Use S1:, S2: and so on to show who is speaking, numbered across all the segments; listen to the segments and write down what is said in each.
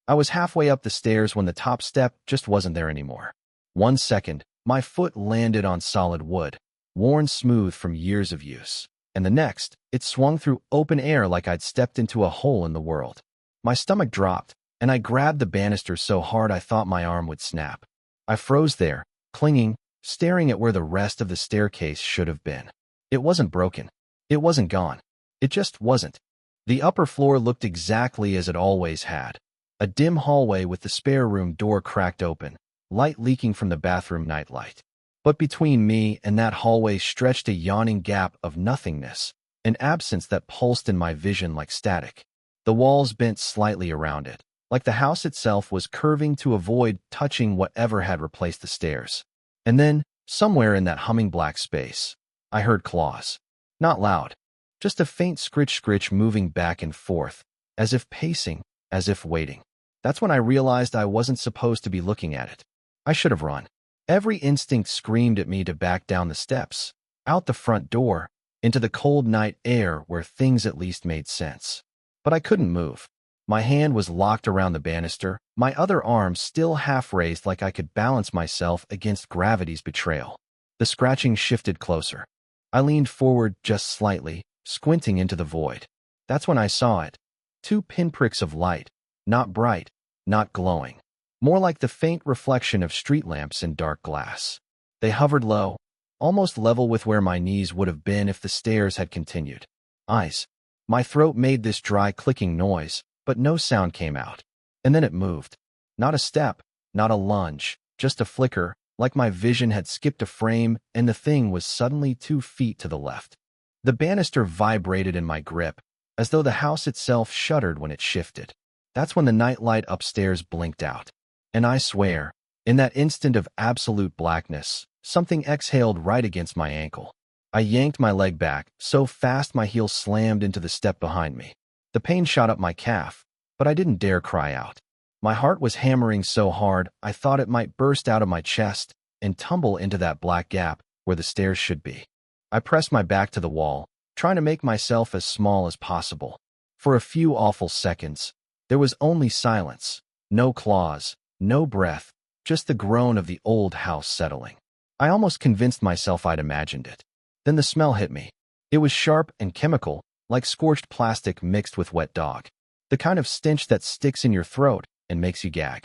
S1: I was halfway up the stairs when the top step just wasn't there anymore. 1 second, my foot landed on solid wood, worn smooth from years of use. And the next, it swung through open air like I'd stepped into a hole in the world. My stomach dropped, and I grabbed the banister so hard I thought my arm would snap. I froze there, clinging, staring at where the rest of the staircase should have been. It wasn't broken. It wasn't gone. It just wasn't. The upper floor looked exactly as it always had. A dim hallway with the spare room door cracked open, light leaking from the bathroom nightlight. But between me and that hallway stretched a yawning gap of nothingness, an absence that pulsed in my vision like static. The walls bent slightly around it, like the house itself was curving to avoid touching whatever had replaced the stairs. And then, somewhere in that humming black space, I heard claws. Not loud, just a faint scritch moving back and forth, as if pacing, as if waiting. That's when I realized I wasn't supposed to be looking at it. I should have run. Every instinct screamed at me to back down the steps, out the front door, into the cold night air where things at least made sense. But I couldn't move. My hand was locked around the banister, my other arm still half raised like I could balance myself against gravity's betrayal. The scratching shifted closer. I leaned forward just slightly, squinting into the void. That's when I saw it. 2 pinpricks of light, not bright, not glowing. More like the faint reflection of street lamps in dark glass. They hovered low, almost level with where my knees would have been if the stairs had continued. Eyes. My throat made this dry clicking noise, but no sound came out. And then it moved. Not a step, not a lunge, just a flicker, like my vision had skipped a frame and the thing was suddenly 2 feet to the left. The banister vibrated in my grip, as though the house itself shuddered when it shifted. That's when the nightlight upstairs blinked out. And I swear, in that instant of absolute blackness, something exhaled right against my ankle. I yanked my leg back, so fast my heel slammed into the step behind me. The pain shot up my calf, but I didn't dare cry out. My heart was hammering so hard I thought it might burst out of my chest and tumble into that black gap where the stairs should be. I pressed my back to the wall, trying to make myself as small as possible. For a few awful seconds, there was only silence, no claws, no breath, just the groan of the old house settling. I almost convinced myself I'd imagined it. Then the smell hit me. It was sharp and chemical, like scorched plastic mixed with wet dog. The kind of stench that sticks in your throat and makes you gag.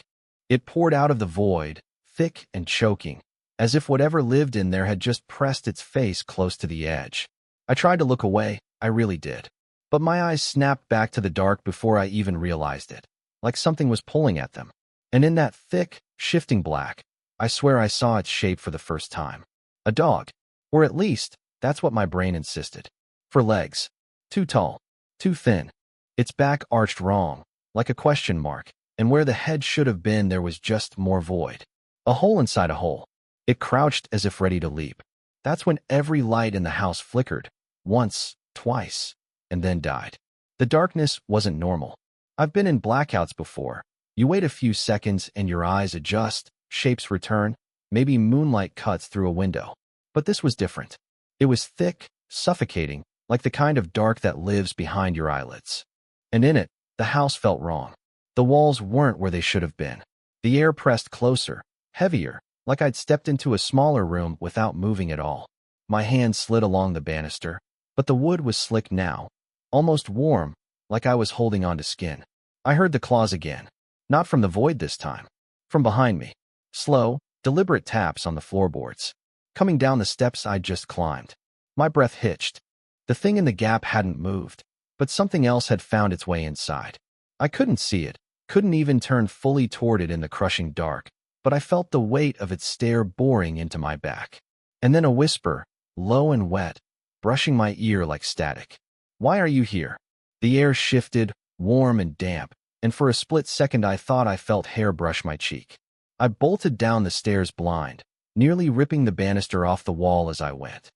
S1: It poured out of the void, thick and choking, as if whatever lived in there had just pressed its face close to the edge. I tried to look away, I really did. But my eyes snapped back to the dark before I even realized it, like something was pulling at them. And in that thick, shifting black, I swear I saw its shape for the first time. A dog. Or at least, that's what my brain insisted. For legs. Too tall. Too thin. Its back arched wrong, like a question mark, and where the head should have been there was just more void. A hole inside a hole. It crouched as if ready to leap. That's when every light in the house flickered. Once, twice, and then died. The darkness wasn't normal. I've been in blackouts before. You wait a few seconds and your eyes adjust, shapes return, maybe moonlight cuts through a window. But this was different. It was thick, suffocating, like the kind of dark that lives behind your eyelids. And in it, the house felt wrong. The walls weren't where they should have been. The air pressed closer, heavier, like I'd stepped into a smaller room without moving at all. My hand slid along the banister, but the wood was slick now, almost warm, like I was holding onto skin. I heard the claws again. Not from the void this time. From behind me. Slow, deliberate taps on the floorboards. Coming down the steps I'd just climbed. My breath hitched. The thing in the gap hadn't moved, but something else had found its way inside. I couldn't see it, couldn't even turn fully toward it in the crushing dark, but I felt the weight of its stare boring into my back. And then a whisper, low and wet, brushing my ear like static. "Why are you here?" The air shifted, warm and damp, and for a split second I thought I felt hair brush my cheek. I bolted down the stairs blind, nearly ripping the banister off the wall as I went.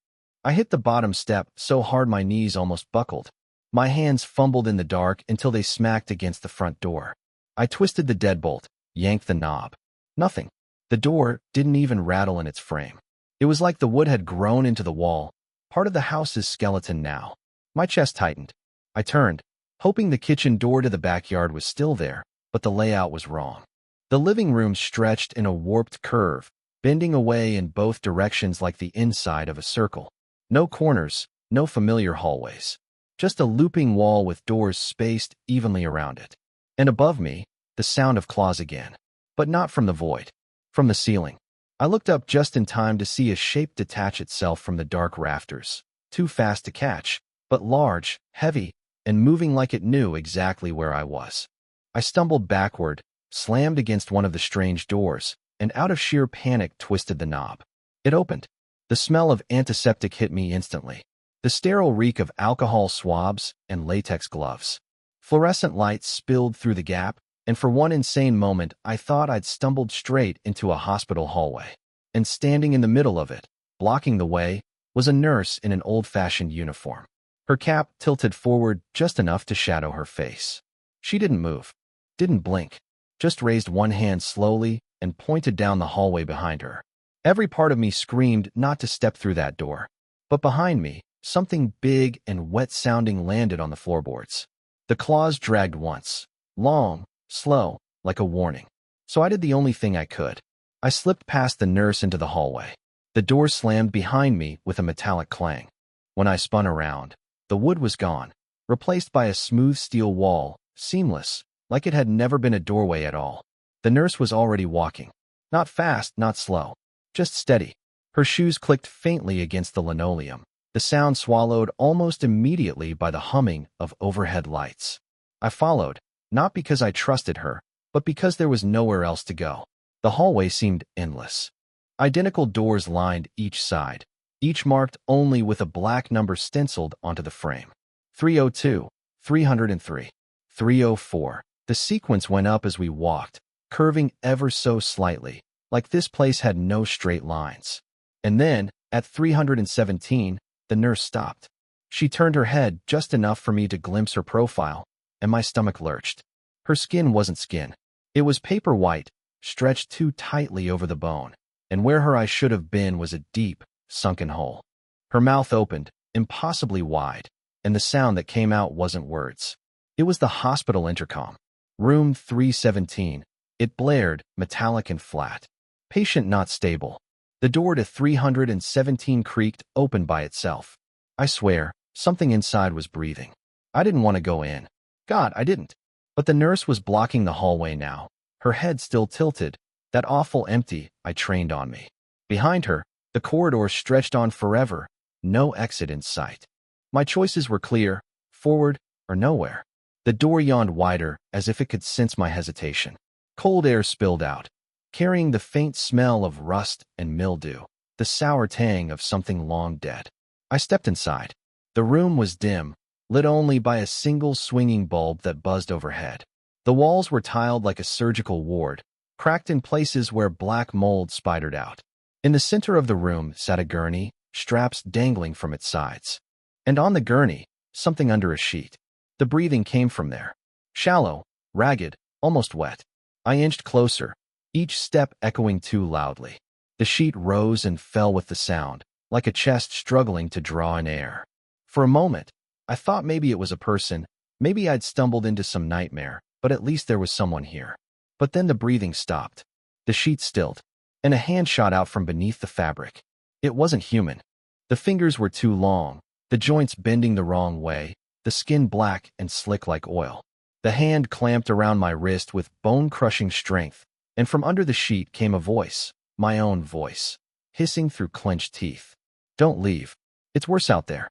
S1: I hit the bottom step so hard my knees almost buckled. My hands fumbled in the dark until they smacked against the front door. I twisted the deadbolt, yanked the knob. Nothing. The door didn't even rattle in its frame. It was like the wood had grown into the wall, part of the house's skeleton now. My chest tightened. I turned, hoping the kitchen door to the backyard was still there, but the layout was wrong. The living room stretched in a warped curve, bending away in both directions like the inside of a circle. No corners, no familiar hallways. Just a looping wall with doors spaced evenly around it. And above me, the sound of claws again. But not from the void. From the ceiling. I looked up just in time to see a shape detach itself from the dark rafters. Too fast to catch, but large, heavy, and moving like it knew exactly where I was. I stumbled backward, slammed against one of the strange doors, and out of sheer panic twisted the knob. It opened. The smell of antiseptic hit me instantly. The sterile reek of alcohol swabs and latex gloves. Fluorescent lights spilled through the gap, and for one insane moment I thought I'd stumbled straight into a hospital hallway. And standing in the middle of it, blocking the way, was a nurse in an old-fashioned uniform. Her cap tilted forward just enough to shadow her face. She didn't move, didn't blink, just raised one hand slowly and pointed down the hallway behind her. Every part of me screamed not to step through that door. But behind me, something big and wet-sounding landed on the floorboards. The claws dragged once, long, slow, like a warning. So I did the only thing I could. I slipped past the nurse into the hallway. The door slammed behind me with a metallic clang. When I spun around, the wood was gone, replaced by a smooth steel wall, seamless, like it had never been a doorway at all. The nurse was already walking. Not fast, not slow. Just steady. Her shoes clicked faintly against the linoleum, the sound swallowed almost immediately by the humming of overhead lights. I followed, not because I trusted her, but because there was nowhere else to go. The hallway seemed endless. Identical doors lined each side, each marked only with a black number stenciled onto the frame. 302, 303, 304. The sequence went up as we walked, curving ever so slightly, like this place had no straight lines. And then, at 317, the nurse stopped. She turned her head just enough for me to glimpse her profile, and my stomach lurched. Her skin wasn't skin. It was paper white, stretched too tightly over the bone, and where her eye should have been was a deep, sunken hole. Her mouth opened, impossibly wide, and the sound that came out wasn't words. It was the hospital intercom. Room 317. It blared, metallic and flat. Patient not stable. The door to 317 creaked open by itself. I swear, something inside was breathing. I didn't want to go in. God, I didn't. But the nurse was blocking the hallway now, her head still tilted, that awful empty I trained on me. Behind her, the corridor stretched on forever, no exit in sight. My choices were clear, forward or nowhere. The door yawned wider as if it could sense my hesitation. Cold air spilled out, carrying the faint smell of rust and mildew, the sour tang of something long dead. I stepped inside. The room was dim, lit only by a single swinging bulb that buzzed overhead. The walls were tiled like a surgical ward, cracked in places where black mold spidered out. In the center of the room sat a gurney, straps dangling from its sides. And on the gurney, something under a sheet. The breathing came from there. Shallow, ragged, almost wet. I inched closer, each step echoing too loudly. The sheet rose and fell with the sound, like a chest struggling to draw in air. For a moment, I thought maybe it was a person, maybe I'd stumbled into some nightmare, but at least there was someone here. But then the breathing stopped. The sheet stilled, and a hand shot out from beneath the fabric. It wasn't human. The fingers were too long, the joints bending the wrong way, the skin black and slick like oil. The hand clamped around my wrist with bone-crushing strength, and from under the sheet came a voice, my own voice, hissing through clenched teeth. Don't leave. It's worse out there.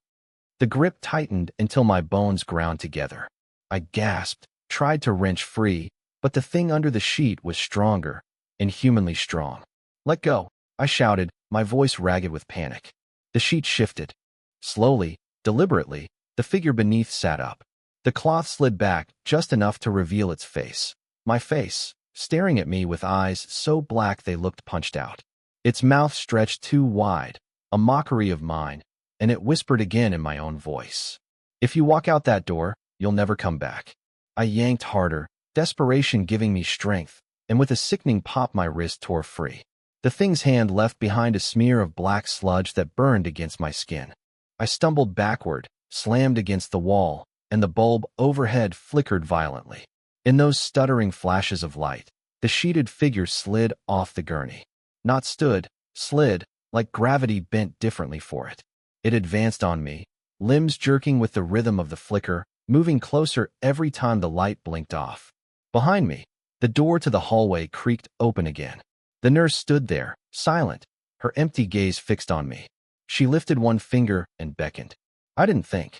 S1: The grip tightened until my bones ground together. I gasped, tried to wrench free, but the thing under the sheet was stronger, inhumanly strong. Let go, I shouted, my voice ragged with panic. The sheet shifted. Slowly, deliberately, the figure beneath sat up. The cloth slid back just enough to reveal its face. My face, staring at me with eyes so black they looked punched out. Its mouth stretched too wide, a mockery of mine, and it whispered again in my own voice. If you walk out that door, you'll never come back. I yanked harder, desperation giving me strength, and with a sickening pop my wrist tore free. The thing's hand left behind a smear of black sludge that burned against my skin. I stumbled backward, slammed against the wall, and the bulb overhead flickered violently. In those stuttering flashes of light, the sheeted figure slid off the gurney. Not stood, slid, like gravity bent differently for it. It advanced on me, limbs jerking with the rhythm of the flicker, moving closer every time the light blinked off. Behind me, the door to the hallway creaked open again. The nurse stood there, silent, her empty gaze fixed on me. She lifted one finger and beckoned. I didn't think.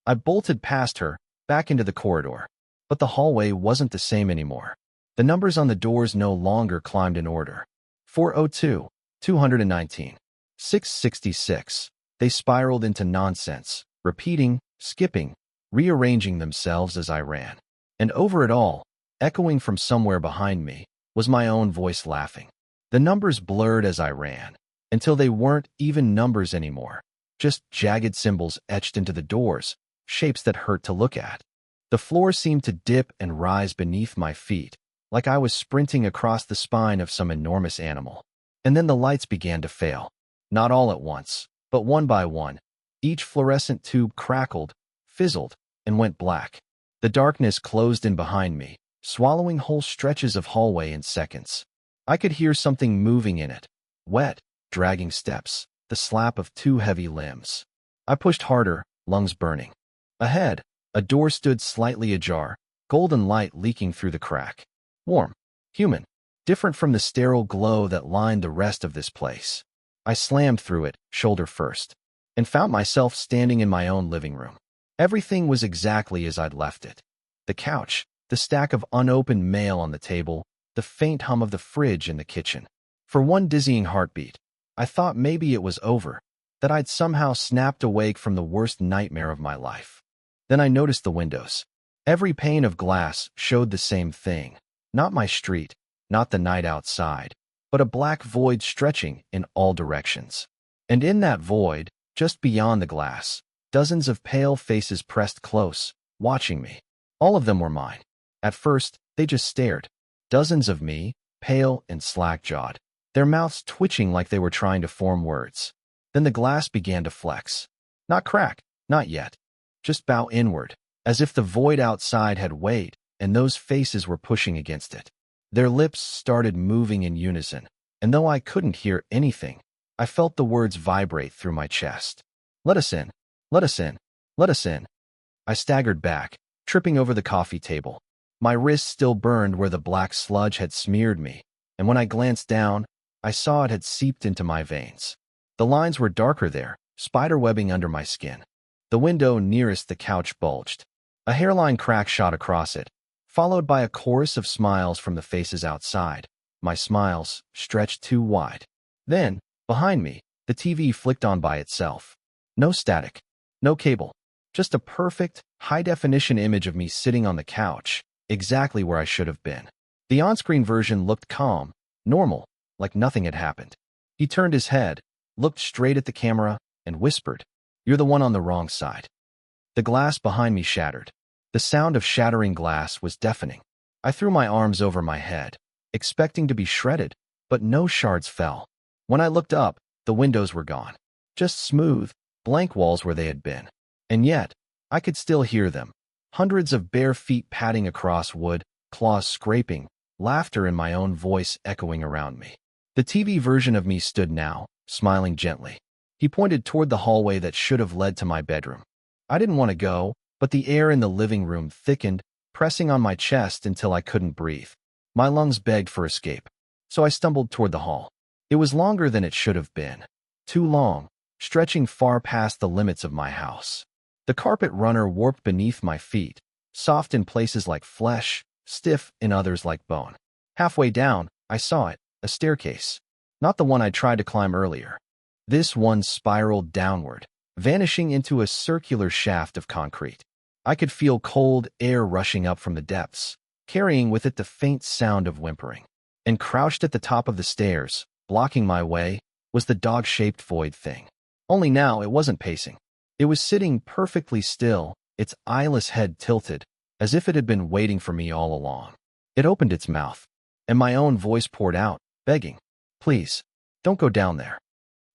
S1: I bolted past her, back into the corridor. But the hallway wasn't the same anymore. The numbers on the doors no longer climbed in order. 402, 219, 666. They spiraled into nonsense, repeating, skipping, rearranging themselves as I ran. And over it all, echoing from somewhere behind me, was my own voice laughing. The numbers blurred as I ran, until they weren't even numbers anymore, just jagged symbols etched into the doors, shapes that hurt to look at. The floor seemed to dip and rise beneath my feet, like I was sprinting across the spine of some enormous animal. And then the lights began to fail. Not all at once, but one by one. Each fluorescent tube crackled, fizzled, and went black. The darkness closed in behind me, swallowing whole stretches of hallway in seconds. I could hear something moving in it. Wet, dragging steps, the slap of two heavy limbs. I pushed harder, lungs burning. Ahead, a door stood slightly ajar, golden light leaking through the crack. Warm, human, different from the sterile glow that lined the rest of this place. I slammed through it, shoulder first, and found myself standing in my own living room. Everything was exactly as I'd left it. The couch, the stack of unopened mail on the table, the faint hum of the fridge in the kitchen. For one dizzying heartbeat, I thought maybe it was over, that I'd somehow snapped awake from the worst nightmare of my life. Then I noticed the windows. Every pane of glass showed the same thing. Not my street, not the night outside, but a black void stretching in all directions. And in that void, just beyond the glass, dozens of pale faces pressed close, watching me. All of them were mine. At first, they just stared. Dozens of me, pale and slack-jawed, their mouths twitching like they were trying to form words. Then the glass began to flex. Not crack, not yet. Just bow inward, as if the void outside had weighed, and those faces were pushing against it. Their lips started moving in unison, and though I couldn't hear anything, I felt the words vibrate through my chest. Let us in, let us in, let us in. I staggered back, tripping over the coffee table. My wrist still burned where the black sludge had smeared me, and when I glanced down, I saw it had seeped into my veins. The lines were darker there, spiderwebbing under my skin. The window nearest the couch bulged. A hairline crack shot across it, followed by a chorus of smiles from the faces outside. My smiles stretched too wide. Then, behind me, the TV flicked on by itself. No static, no cable, just a perfect, high-definition image of me sitting on the couch, exactly where I should have been. The on-screen version looked calm, normal, like nothing had happened. He turned his head, looked straight at the camera, and whispered, "You're the one on the wrong side." The glass behind me shattered. The sound of shattering glass was deafening. I threw my arms over my head, expecting to be shredded, but no shards fell. When I looked up, the windows were gone. Just smooth, blank walls where they had been. And yet, I could still hear them. Hundreds of bare feet padding across wood, claws scraping, laughter in my own voice echoing around me. The TV version of me stood now, smiling gently. He pointed toward the hallway that should have led to my bedroom. I didn't want to go, but the air in the living room thickened, pressing on my chest until I couldn't breathe. My lungs begged for escape, so I stumbled toward the hall. It was longer than it should have been. Too long, stretching far past the limits of my house. The carpet runner warped beneath my feet, soft in places like flesh, stiff in others like bone. Halfway down, I saw it, a staircase. Not the one I tried to climb earlier. This one spiraled downward, vanishing into a circular shaft of concrete. I could feel cold air rushing up from the depths, carrying with it the faint sound of whimpering. And crouched at the top of the stairs, blocking my way, was the dog-shaped void thing. Only now it wasn't pacing. It was sitting perfectly still, its eyeless head tilted, as if it had been waiting for me all along. It opened its mouth, and my own voice poured out, begging, "Please, don't go down there."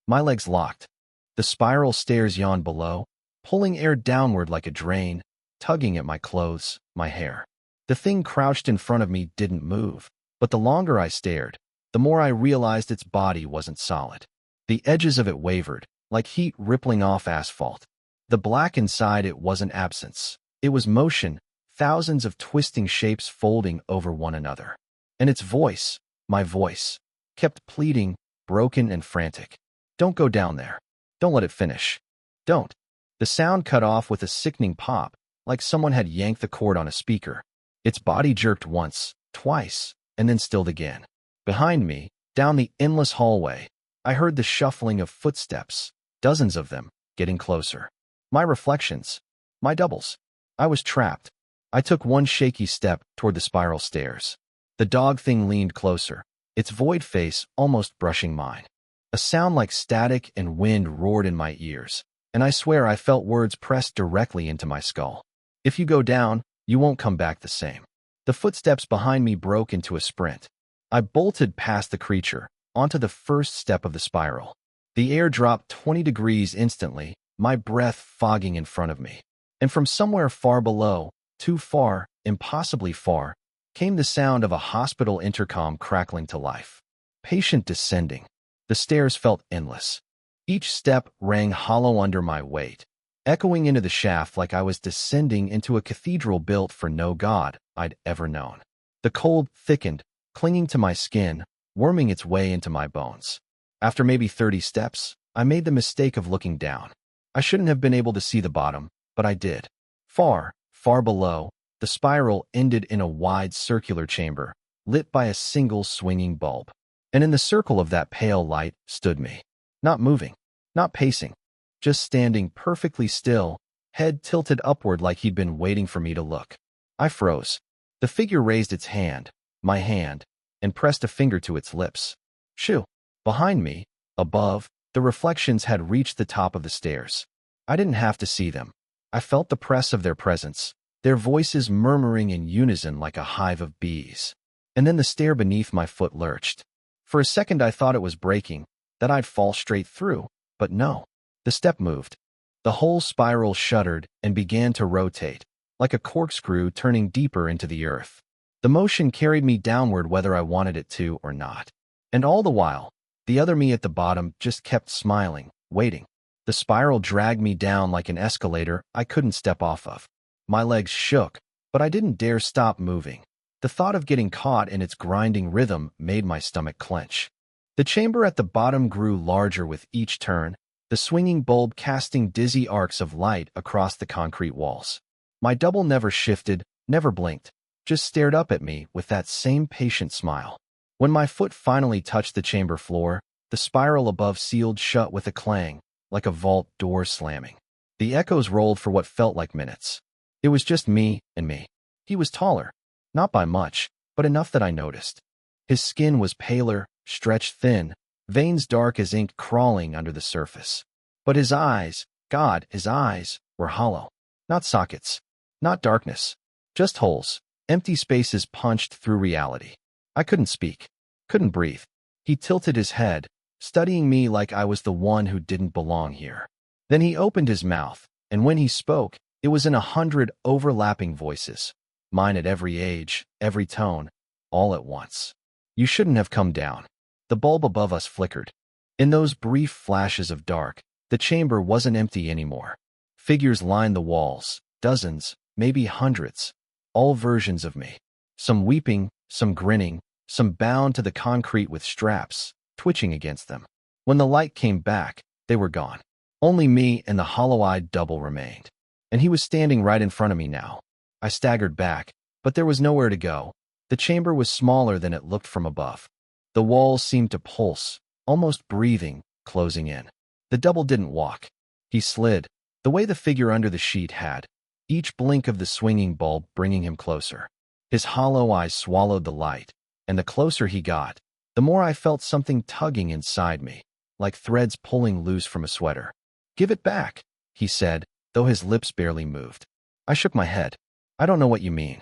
S1: My legs locked. The spiral stairs yawned below, pulling air downward like a drain, tugging at my clothes, my hair. The thing crouched in front of me didn't move, but the longer I stared, the more I realized its body wasn't solid. The edges of it wavered, like heat rippling off asphalt. The black inside it wasn't absence. It was motion, thousands of twisting shapes folding over one another. And its voice, my voice, kept pleading, broken and frantic. Don't go down there. Don't let it finish. Don't. The sound cut off with a sickening pop, like someone had yanked the cord on a speaker. Its body jerked once, twice, and then stilled again. Behind me, down the endless hallway, I heard the shuffling of footsteps, dozens of them, getting closer. My reflections, my doubles. I was trapped. I took one shaky step toward the spiral stairs. The dog thing leaned closer, its void face almost brushing mine. A sound like static and wind roared in my ears, and I swear I felt words pressed directly into my skull. If you go down, you won't come back the same. The footsteps behind me broke into a sprint. I bolted past the creature, onto the first step of the spiral. The air dropped 20 degrees instantly, my breath fogging in front of me. And from somewhere far below, too far, impossibly far, came the sound of a hospital intercom crackling to life. Patient descending. The stairs felt endless. Each step rang hollow under my weight, echoing into the shaft like I was descending into a cathedral built for no god I'd ever known. The cold thickened, clinging to my skin, worming its way into my bones. After maybe 30 steps, I made the mistake of looking down. I shouldn't have been able to see the bottom, but I did. Far, far below, the spiral ended in a wide circular chamber, lit by a single swinging bulb. And in the circle of that pale light stood me. Not moving, not pacing, just standing perfectly still, head tilted upward like he'd been waiting for me to look. I froze. The figure raised its hand, my hand, and pressed a finger to its lips. Shoo! Behind me, above, the reflections had reached the top of the stairs. I didn't have to see them. I felt the press of their presence, their voices murmuring in unison like a hive of bees. And then the stair beneath my foot lurched. For a second I thought it was breaking, that I'd fall straight through, but no. The step moved. The whole spiral shuddered and began to rotate, like a corkscrew turning deeper into the earth. The motion carried me downward whether I wanted it to or not. And all the while, the other me at the bottom just kept smiling, waiting. The spiral dragged me down like an escalator I couldn't step off of. My legs shook, but I didn't dare stop moving. The thought of getting caught in its grinding rhythm made my stomach clench. The chamber at the bottom grew larger with each turn, the swinging bulb casting dizzy arcs of light across the concrete walls. My double never shifted, never blinked, just stared up at me with that same patient smile. When my foot finally touched the chamber floor, the spiral above sealed shut with a clang, like a vault door slamming. The echoes rolled for what felt like minutes. It was just me and me. He was taller, not by much, but enough that I noticed. His skin was paler, stretched thin, veins dark as ink crawling under the surface. But his eyes, God, his eyes, were hollow. Not sockets, not darkness, just holes, empty spaces punched through reality. I couldn't speak, couldn't breathe. He tilted his head, studying me like I was the one who didn't belong here. Then he opened his mouth, and when he spoke, it was in 100 overlapping voices, mine at every age, every tone, all at once. You shouldn't have come down. The bulb above us flickered. In those brief flashes of dark, the chamber wasn't empty anymore. Figures lined the walls, dozens, maybe hundreds, all versions of me. Some weeping, some grinning, some bound to the concrete with straps, twitching against them. When the light came back, they were gone. Only me and the hollow-eyed double remained. And he was standing right in front of me now. I staggered back, but there was nowhere to go. The chamber was smaller than it looked from above. The walls seemed to pulse, almost breathing, closing in. The double didn't walk. He slid, the way the figure under the sheet had, each blink of the swinging bulb bringing him closer. His hollow eyes swallowed the light, and the closer he got, the more I felt something tugging inside me, like threads pulling loose from a sweater. "Give it back," he said, though his lips barely moved. I shook my head. "I don't know what you mean."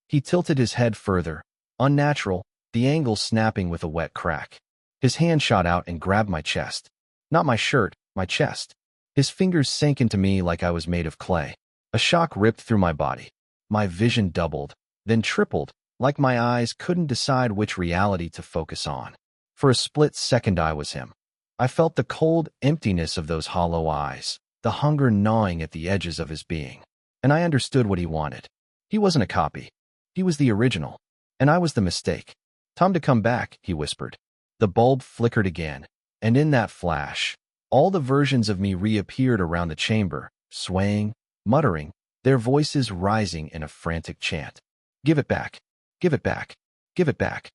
S1: He tilted his head further, unnatural, the angle snapping with a wet crack. His hand shot out and grabbed my chest. Not my shirt, my chest. His fingers sank into me like I was made of clay. A shock ripped through my body. My vision doubled, then tripled, like my eyes couldn't decide which reality to focus on. For a split second I was him. I felt the cold emptiness of those hollow eyes, the hunger gnawing at the edges of his being. And I understood what he wanted. He wasn't a copy. He was the original. And I was the mistake. "Time to come back," he whispered. The bulb flickered again, and in that flash, all the versions of me reappeared around the chamber, swaying, muttering, their voices rising in a frantic chant. "Give it back. Give it back. Give it back."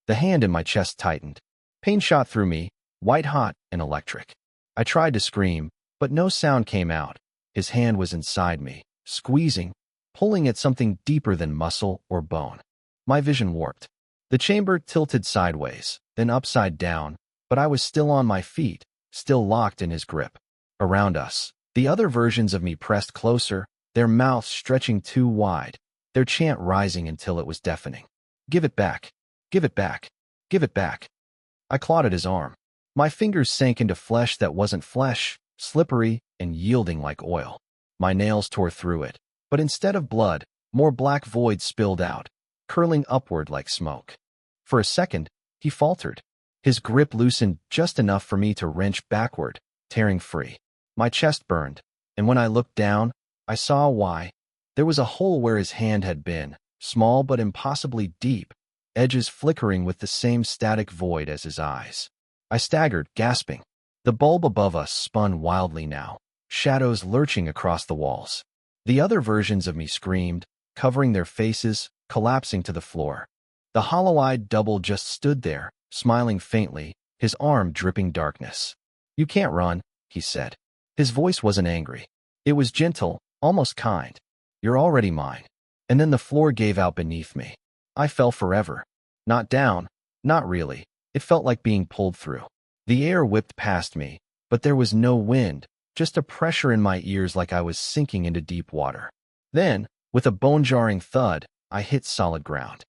S1: The hand in my chest tightened. Pain shot through me, white-hot and electric. I tried to scream, but no sound came out. His hand was inside me, squeezing, pulling at something deeper than muscle or bone. My vision warped. The chamber tilted sideways, then upside down, but I was still on my feet, still locked in his grip. Around us, the other versions of me pressed closer, their mouths stretching too wide, their chant rising until it was deafening. "Give it back. Give it back. Give it back." I clawed at his arm. My fingers sank into flesh that wasn't flesh, slippery and yielding like oil. My nails tore through it, but instead of blood, more black void spilled out, curling upward like smoke. For a second, he faltered. His grip loosened just enough for me to wrench backward, tearing free. My chest burned, and when I looked down, I saw why. There was a hole where his hand had been, small but impossibly deep, edges flickering with the same static void as his eyes. I staggered, gasping. The bulb above us spun wildly now, shadows lurching across the walls. The other versions of me screamed, covering their faces, collapsing to the floor. The hollow-eyed double just stood there, smiling faintly, his arm dripping darkness. "You can't run," he said. His voice wasn't angry. It was gentle, almost kind. "You're already mine." And then the floor gave out beneath me. I fell forever. Not down, not really. It felt like being pulled through. The air whipped past me, but there was no wind, just a pressure in my ears like I was sinking into deep water. Then, with a bone-jarring thud, I hit solid ground.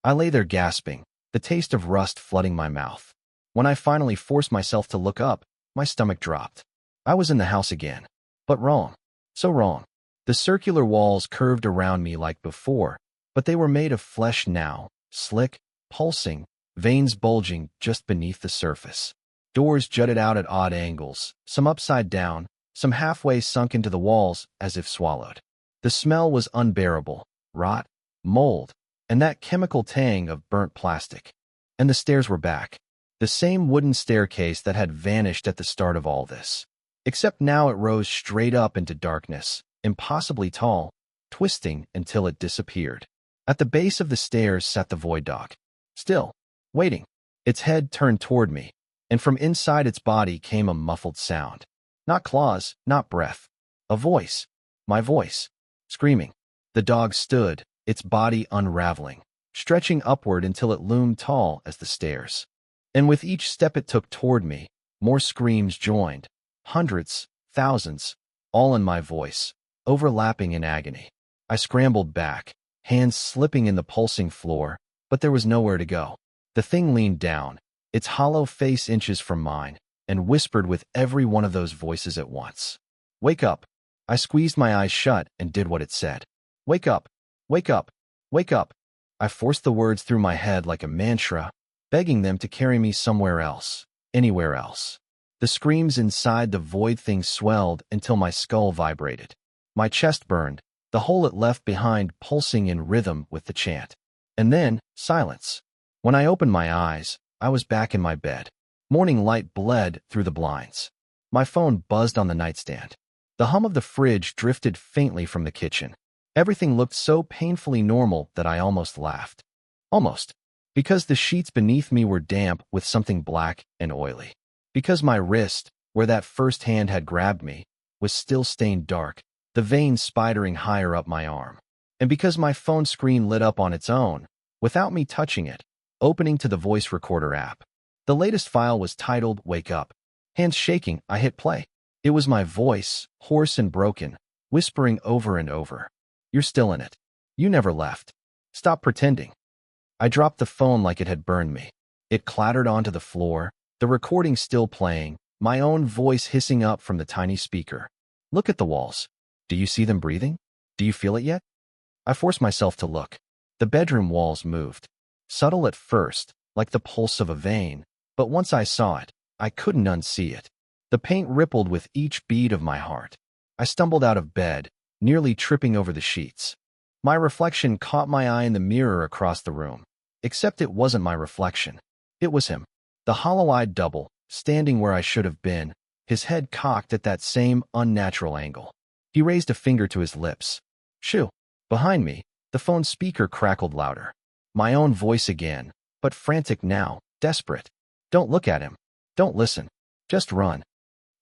S1: I lay there gasping, the taste of rust flooding my mouth. When I finally forced myself to look up, my stomach dropped. I was in the house again. But wrong. So wrong. The circular walls curved around me like before, but they were made of flesh now, slick, pulsing, veins bulging just beneath the surface. Doors jutted out at odd angles, some upside down, some halfway sunk into the walls as if swallowed. The smell was unbearable, rot, mold, and that chemical tang of burnt plastic. And the stairs were back. The same wooden staircase that had vanished at the start of all this. Except now it rose straight up into darkness, impossibly tall, twisting until it disappeared. At the base of the stairs sat the void dog. Still, waiting. Its head turned toward me, and from inside its body came a muffled sound. Not claws, not breath. A voice. My voice. Screaming. The dog stood, its body unraveling, stretching upward until it loomed tall as the stairs. And with each step it took toward me, more screams joined. Hundreds, thousands, all in my voice, overlapping in agony. I scrambled back, hands slipping in the pulsing floor, but there was nowhere to go. The thing leaned down, its hollow face inches from mine, and whispered with every one of those voices at once. "Wake up." I squeezed my eyes shut and did what it said. "Wake up. Wake up. Wake up." I forced the words through my head like a mantra, begging them to carry me somewhere else, anywhere else. The screams inside the void thing swelled until my skull vibrated. My chest burned, the hole it left behind pulsing in rhythm with the chant. And then, silence. When I opened my eyes, I was back in my bed. Morning light bled through the blinds. My phone buzzed on the nightstand. The hum of the fridge drifted faintly from the kitchen. Everything looked so painfully normal that I almost laughed. Almost. Because the sheets beneath me were damp with something black and oily. Because my wrist, where that first hand had grabbed me, was still stained dark, the veins spidering higher up my arm. And because my phone screen lit up on its own, without me touching it, opening to the voice recorder app. The latest file was titled "Wake Up." Hands shaking, I hit play. It was my voice, hoarse and broken, whispering over and over. "You're still in it. You never left. Stop pretending." I dropped the phone like it had burned me. It clattered onto the floor, the recording still playing, my own voice hissing up from the tiny speaker. "Look at the walls. Do you see them breathing? Do you feel it yet?" I forced myself to look. The bedroom walls moved. Subtle at first, like the pulse of a vein, but once I saw it, I couldn't unsee it. The paint rippled with each beat of my heart. I stumbled out of bed, nearly tripping over the sheets. My reflection caught my eye in the mirror across the room. Except it wasn't my reflection. It was him. The hollow-eyed double, standing where I should have been, his head cocked at that same unnatural angle. He raised a finger to his lips. Shoo! Behind me, the phone speaker crackled louder. My own voice again, but frantic now, desperate. Don't look at him. Don't listen. Just run.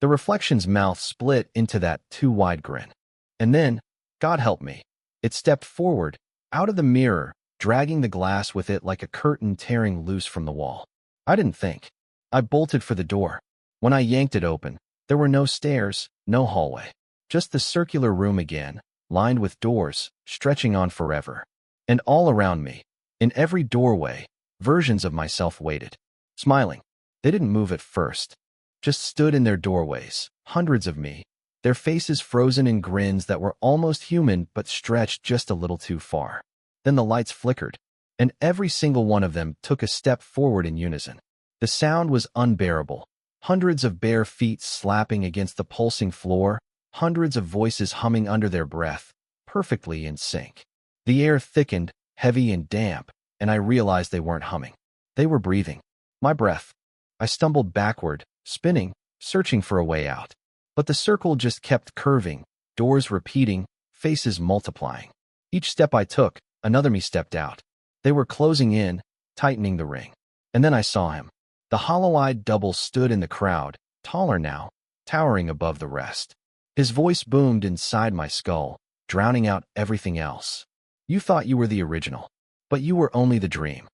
S1: The reflection's mouth split into that too-wide grin. And then, God help me, it stepped forward, out of the mirror, dragging the glass with it like a curtain tearing loose from the wall. I didn't think. I bolted for the door. When I yanked it open, there were no stairs, no hallway. Just the circular room again, lined with doors, stretching on forever. And all around me, in every doorway, versions of myself waited, smiling. They didn't move at first. Just stood in their doorways, hundreds of me, their faces frozen in grins that were almost human but stretched just a little too far. Then the lights flickered, and every single one of them took a step forward in unison. The sound was unbearable. Hundreds of bare feet slapping against the pulsing floor, hundreds of voices humming under their breath, perfectly in sync. The air thickened, heavy and damp, and I realized they weren't humming. They were breathing. My breath. I stumbled backward, spinning, searching for a way out. But the circle just kept curving, doors repeating, faces multiplying. Each step I took, another me stepped out. They were closing in, tightening the ring. And then I saw him. The hollow-eyed double stood in the crowd, taller now, towering above the rest. His voice boomed inside my skull, drowning out everything else. You thought you were the original, but you were only the dream.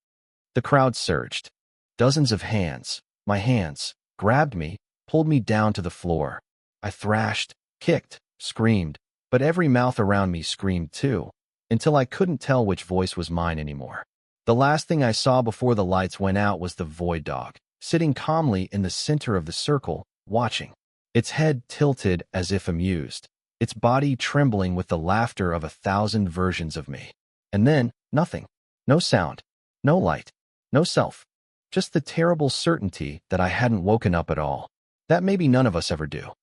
S1: The crowd surged. Dozens of hands, my hands, grabbed me, pulled me down to the floor. I thrashed, kicked, screamed, but every mouth around me screamed too, until I couldn't tell which voice was mine anymore. The last thing I saw before the lights went out was the void dog, sitting calmly in the center of the circle, watching. Its head tilted as if amused, its body trembling with the laughter of 1,000 versions of me. And then, nothing. No sound. No light. No self. Just the terrible certainty that I hadn't woken up at all. That maybe none of us ever do.